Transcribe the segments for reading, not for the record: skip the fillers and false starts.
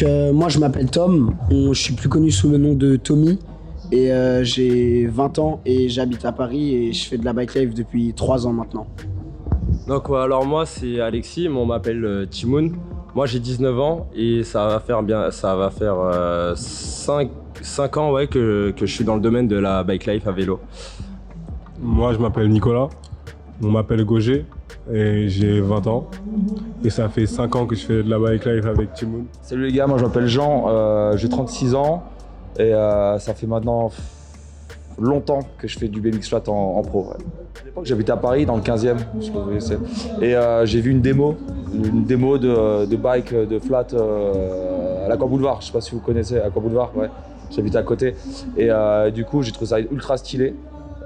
Moi je m'appelle Tom, je suis plus connu sous le nom de Tommy et j'ai 20 ans et j'habite à Paris et je fais de la bike life depuis 3 ans maintenant. Donc ouais, alors moi c'est Alexis, mais on m'appelle Timoun. Moi j'ai 19 ans et ça va faire 5 ans ouais, que je suis dans le domaine de la bike life à vélo. Moi je m'appelle Nicolas, on m'appelle Gauger et j'ai 20 ans. Et ça fait 5 ans que je fais de la bike life avec Timoun. Salut les gars, moi je m'appelle Jean, j'ai 36 ans et ça fait maintenant longtemps que je fais du BMX flat en pro. Ouais. À l'époque j'habitais à Paris dans le 15e, je sais pas où vous connaissez. Et j'ai vu une démo de bike de flat à l'Aqua Boulevard, je sais pas si vous connaissez l'Aqua Boulevard, ouais. J'habitais à côté et du coup j'ai trouvé ça ultra stylé.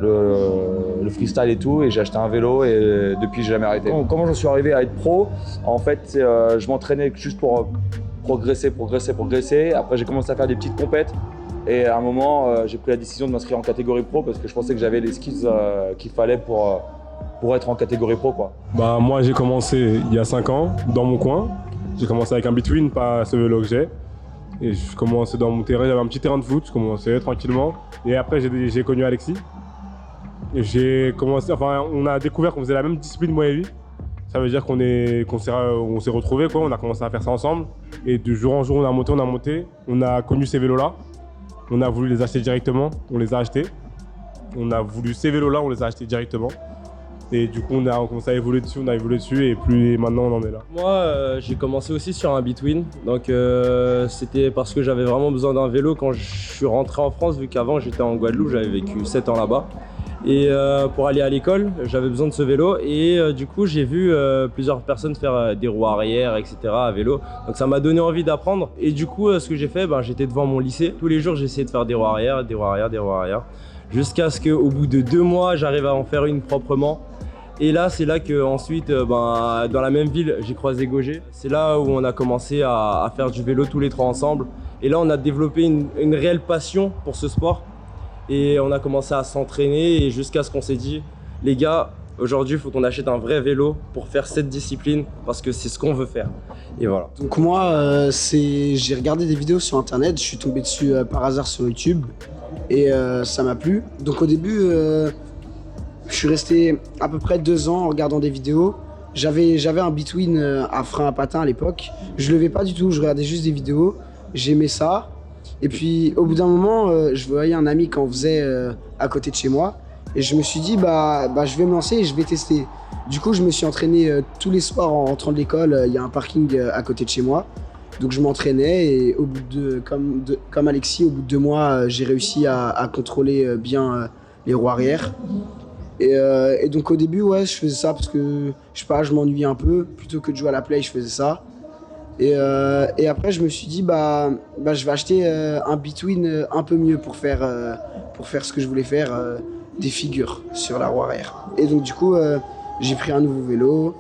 Le freestyle et tout, et j'ai acheté un vélo et depuis j'ai jamais arrêté. Comment j'en suis arrivé à être pro? En fait, je m'entraînais juste pour progresser. Après j'ai commencé à faire des petites compètes et à un moment j'ai pris la décision de m'inscrire en catégorie pro parce que je pensais que j'avais les skills qu'il fallait pour être en catégorie pro quoi. Bah moi j'ai commencé il y a 5 ans dans mon coin. J'ai commencé avec un Between, pas ce vélo que j'ai. Et je commençais dans mon terrain, j'avais un petit terrain de foot, je commençais tranquillement. Et après j'ai connu Alexis. On a découvert qu'on faisait la même discipline moi et lui. Ça veut dire qu'on s'est retrouvés quoi, on a commencé à faire ça ensemble. Et de jour en jour on a monté, on a connu ces vélos là. On a voulu les acheter directement, on les a achetés. On a voulu ces vélos là, on les a achetés directement. Et du coup on a commencé à évoluer dessus, et puis maintenant on en est là. Moi j'ai commencé aussi sur un Between, donc c'était parce que j'avais vraiment besoin d'un vélo quand je suis rentré en France, vu qu'avant j'étais en Guadeloupe, j'avais vécu 7 ans là-bas. Et pour aller à l'école, j'avais besoin de ce vélo et du coup j'ai vu plusieurs personnes faire des roues arrière, etc. à vélo. Donc ça m'a donné envie d'apprendre. Et du coup ce que j'ai fait, j'étais devant mon lycée. Tous les jours j'essayais de faire des roues arrière. Jusqu'à ce qu'au bout de 2 mois, j'arrive à en faire une proprement. Et là, c'est là que ensuite, dans la même ville, j'ai croisé Gauger. C'est là où on a commencé à faire du vélo tous les 3 ensemble. Et là, on a développé une réelle passion pour ce sport. Et on a commencé à s'entraîner et jusqu'à ce qu'on s'est dit, les gars, aujourd'hui il faut qu'on achète un vrai vélo pour faire cette discipline parce que c'est ce qu'on veut faire. Et voilà. Donc moi, j'ai regardé des vidéos sur internet, je suis tombé dessus par hasard sur YouTube et ça m'a plu. Donc au début, je suis resté à peu près 2 ans en regardant des vidéos. J'avais un Between à frein à patin à l'époque. Je levais pas du tout, je regardais juste des vidéos, j'aimais ça. Et puis au bout d'un moment, je voyais un ami qui en faisait à côté de chez moi. Et je me suis dit, je vais me lancer et je vais tester. Du coup, je me suis entraîné tous les soirs en rentrant de l'école. Il y a un parking à côté de chez moi. Donc je m'entraînais et au bout comme Alexis, au bout de 2 mois, j'ai réussi à contrôler bien les roues arrière. Et donc au début, ouais, je faisais ça parce que, je sais pas, je m'ennuyais un peu. Plutôt que de jouer à la play, je faisais ça. Et après, je me suis dit, je vais acheter un Between un peu mieux pour faire ce que je voulais faire, des figures sur la roue arrière. Et donc du coup, j'ai pris un nouveau vélo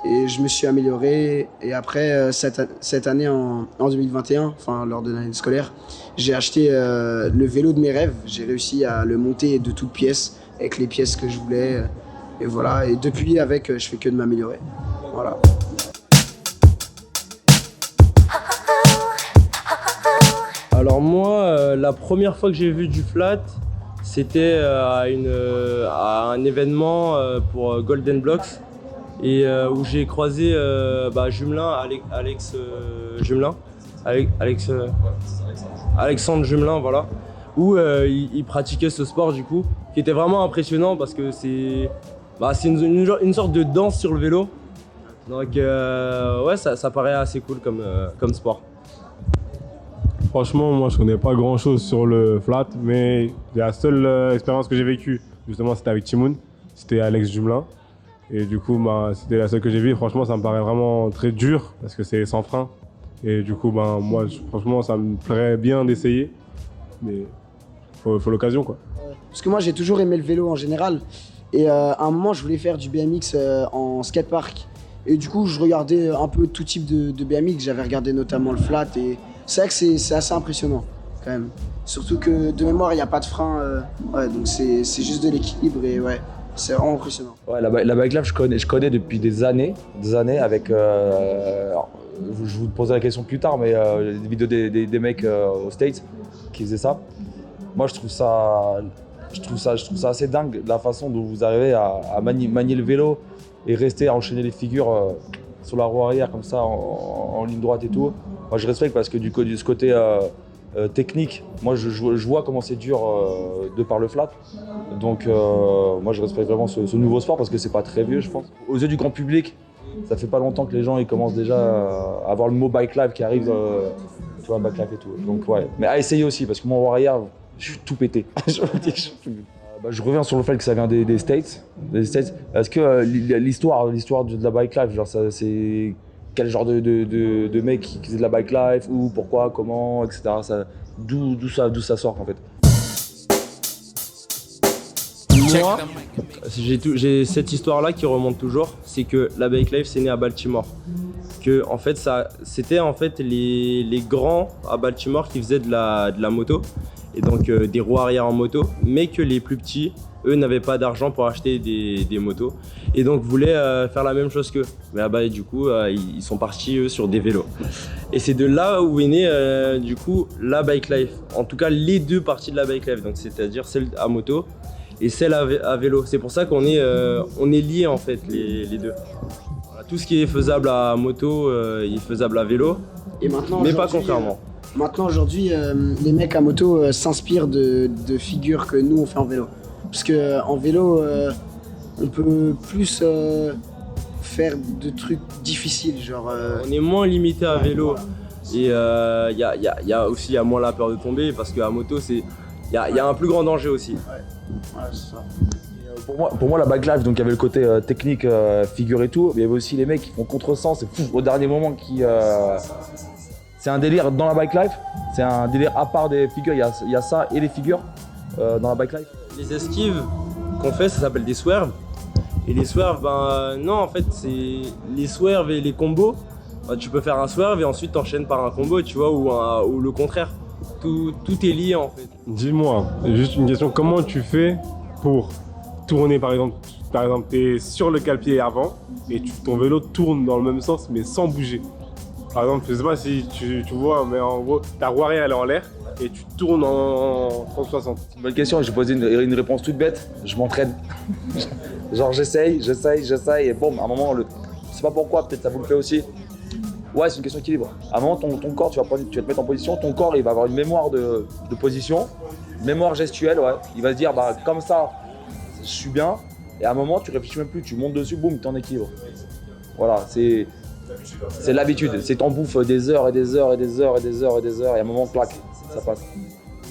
et je me suis amélioré. Et après, cette année, en 2021, enfin lors de l'année scolaire, j'ai acheté le vélo de mes rêves. J'ai réussi à le monter de toutes pièces, avec les pièces que je voulais. Et voilà, et depuis, je fais que de m'améliorer. Voilà. Alors moi, la première fois que j'ai vu du flat, c'était à un événement pour Golden Blocks et où j'ai croisé Jumelin, Alex Jumelin, Alexandre Jumelin, voilà, où il pratiquait ce sport du coup, qui était vraiment impressionnant parce que c'est une sorte de danse sur le vélo. Donc ouais, ça paraît assez cool comme sport. Franchement, moi je connais pas grand chose sur le flat, mais la seule expérience que j'ai vécue, justement, c'était avec Timoun, c'était Alex Jumelin. Et du coup, c'était la seule que j'ai vue. Franchement, ça me paraît vraiment très dur parce que c'est sans frein. Et du coup, moi, franchement, ça me plairait bien d'essayer, mais faut l'occasion quoi. Parce que moi, j'ai toujours aimé le vélo en général. Et à un moment, je voulais faire du BMX en skatepark. Et du coup, je regardais un peu tout type de BMX. J'avais regardé notamment le flat et c'est vrai que c'est assez impressionnant quand même. Surtout que de mémoire, il n'y a pas de frein. Donc c'est juste de l'équilibre et ouais, c'est vraiment impressionnant. Ouais, la bike life, je connais depuis des années avec je vous poserai la question plus tard, mais les vidéos des mecs aux States qui faisaient ça. Moi, je trouve ça assez dingue la façon dont vous arrivez à manier le vélo et rester à enchaîner les figures sur la roue arrière comme ça en ligne droite et tout. Moi, je respecte parce que ce côté technique, moi, je vois comment c'est dur de par le flat. Donc, moi, je respecte vraiment ce nouveau sport parce que c'est pas très vieux, je pense. Aux yeux du grand public, ça fait pas longtemps que les gens ils commencent déjà à avoir le mot bike life qui arrive, tu vois, bike life et tout. Donc, ouais. Mais à essayer aussi parce que mon roue arrière, je suis tout pété. Je reviens sur le fait que ça vient des States. Est-ce que l'histoire de la bike life, genre c'est quel genre de mec qui faisait de la bike life, où, pourquoi, comment, etc. D'où ça sort en fait. Moi, j'ai cette histoire-là qui remonte toujours, c'est que la bike life c'est né à Baltimore. Que en fait c'était en fait les grands à Baltimore qui faisaient de la moto et donc des roues arrière en moto, mais que les plus petits, eux, n'avaient pas d'argent pour acheter des motos et donc voulaient faire la même chose qu'eux. Mais là-bas, du coup, ils sont partis eux sur des vélos. Et c'est de là où est née du coup la bike life. En tout cas, les deux parties de la bike life, donc c'est-à-dire celle à moto et celle à vélo. C'est pour ça qu'on est liés en fait les deux. Voilà, tout ce qui est faisable à moto est faisable à vélo, Et maintenant, mais pas contrairement. Maintenant, aujourd'hui, les mecs à moto s'inspirent de figures que nous, on fait en vélo. Parce qu'en vélo, on peut plus faire de trucs difficiles, genre... On est moins limité à vélo et il y a moins la peur de tomber parce qu'à moto, il y a un plus grand danger aussi. Ouais, c'est ça. Pour moi, la bike life, donc il y avait le côté technique, figure et tout, mais il y avait aussi les mecs qui font contresens et au dernier moment qui... C'est un délire dans la bike life, c'est un délire à part des figures, il y a ça et les figures dans la bike life. Les esquives qu'on fait, ça s'appelle des swerves. Et les swerves, non, en fait, c'est les swerves et les combos. Tu peux faire un swerve et ensuite t'enchaînes par un combo, tu vois, ou le contraire. Tout est lié en fait. Dis-moi, juste une question, comment tu fais pour tourner par exemple, tu es sur le cale-pied avant et ton vélo tourne dans le même sens mais sans bouger. Par exemple, je sais pas si tu vois, mais en gros, ta roue arrière elle est en l'air et tu tournes en 360. Bonne question, j'ai posé une réponse toute bête, je m'entraîne. Genre j'essaye et bon, à un moment, je sais pas pourquoi, peut-être ça vous le fait aussi. Ouais, c'est une question d'équilibre. À un moment, ton corps, tu vas te mettre en position, ton corps il va avoir une mémoire de position, mémoire gestuelle, ouais. Il va se dire, comme ça, je suis bien. Et à un moment, tu réfléchis même plus, tu montes dessus, boum, t'es en équilibre. Voilà, c'est l'habitude. C'est t'en bouffes des heures et des heures et des heures et des heures et des heures, et à un moment, clac, ça passe.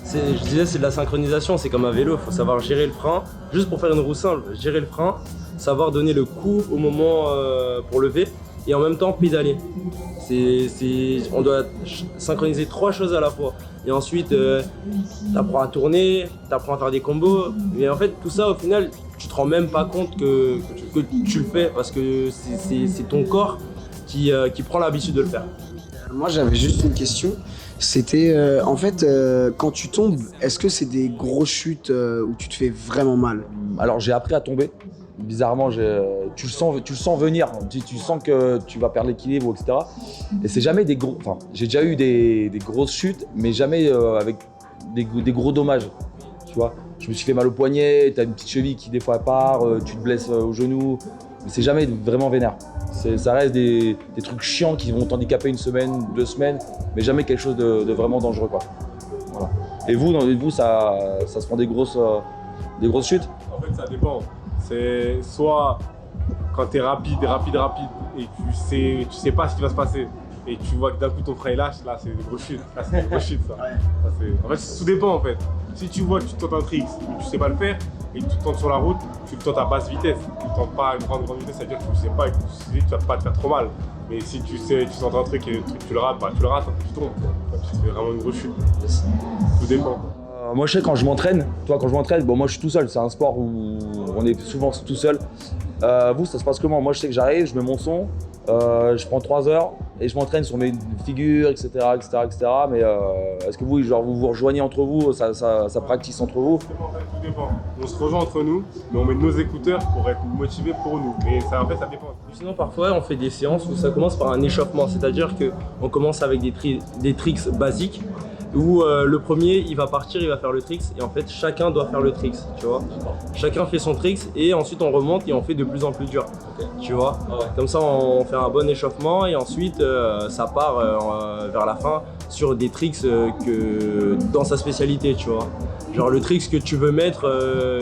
Je disais, c'est de la synchronisation, c'est comme un vélo, il faut savoir gérer le frein. Juste pour faire une roue simple, gérer le frein, savoir donner le coup au moment pour lever et en même temps pédaler. On doit synchroniser 3 choses à la fois. Et ensuite, t'apprends à tourner, t'apprends à faire des combos. Et en fait, tout ça, au final, tu te rends même pas compte que tu le fais parce que c'est ton corps qui prend l'habitude de le faire. Moi, j'avais juste une question. C'était, en fait, quand tu tombes, est-ce que c'est des grosses chutes où tu te fais vraiment mal? Alors, j'ai appris à tomber. Bizarrement, tu le sens venir, tu sens que tu vas perdre l'équilibre, etc. Et c'est jamais des gros... Enfin, j'ai déjà eu des grosses chutes, mais jamais avec des gros dommages, tu vois. Je me suis fait mal au poignet, t'as une petite cheville qui des fois part, tu te blesses au genou, mais c'est jamais vraiment vénère. Ça reste des trucs chiants qui vont t'handicaper 1 semaine, 2 semaines, mais jamais quelque chose de vraiment dangereux, quoi. Voilà. Et vous, ça se prend des grosses chutes? En fait, ça dépend. C'est soit quand tu es rapide et tu sais pas ce qui va se passer et tu vois que d'un coup ton frein lâche, là c'est des grosses chutes. Là c'est des grosses chutes ça. En fait, tout dépend en fait. Si tu vois que tu tentes un trick mais tu sais pas le faire et que tu tentes sur la route, tu le tentes à basse vitesse. Tu ne tentes pas à une grande vitesse, ça veut dire que tu ne sais pas et que tu vas pas te faire trop mal. Mais si tu tentes un truc et le truc tu le rates, tu le rates, tu tombes. Tu fais vraiment une grosse chute. Tout dépend. Moi je sais quand je m'entraîne, bon moi je suis tout seul, c'est un sport où on est souvent tout seul. Vous ça se passe comment? Moi je sais que j'arrive, je mets mon son, Je prends 3 heures et je m'entraîne sur mes figures, etc. Mais est-ce que vous, genre, vous vous rejoignez entre vous, ça practice entre vous? Tout dépend. On se rejoint entre nous, mais on met nos écouteurs pour être motivés pour nous. Mais ça, en fait, ça dépend. Sinon, parfois, on fait des séances où ça commence par un échauffement, c'est-à-dire qu'on commence avec des tricks basiques, où le premier, il va partir, il va faire le tricks, et en fait, chacun doit faire le tricks, tu vois. Chacun fait son tricks, et ensuite, on remonte et on fait de plus en plus dur, tu vois. Comme ça, on fait un bon échauffement, et ensuite, ça part vers la fin sur des tricks que dans sa spécialité, tu vois. Genre le tricks que tu veux mettre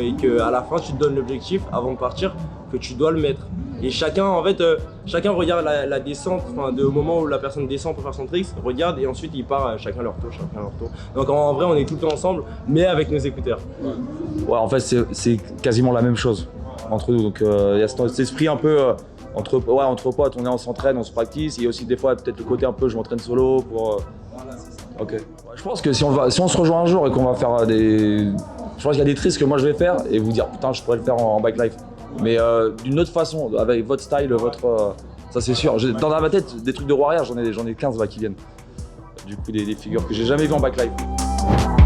et qu'à la fin, tu te donnes l'objectif, avant de partir, que tu dois le mettre. Et chacun, en fait, chacun regarde la descente, au moment où la personne descend pour faire son tricks, regarde et ensuite il part chacun leur tour, Donc en vrai, on est tout le temps ensemble, mais avec nos écouteurs. Ouais, en fait, c'est quasiment la même chose entre nous. Donc il y a cet esprit un peu entre potes, on s'entraîne, on se practice. Il y a aussi des fois peut-être le côté un peu je m'entraîne solo pour. Ok. Ouais, je pense que si on se rejoint un jour et qu'on va faire je pense qu'il y a des tricks que moi je vais faire et vous dire putain je pourrais le faire en bike life. Mais d'une autre façon, avec votre style, ça c'est sûr. Dans ma tête, des trucs de warrior, j'en ai 15 là qui viennent. Du coup, des figures que j'ai jamais vues en bike life.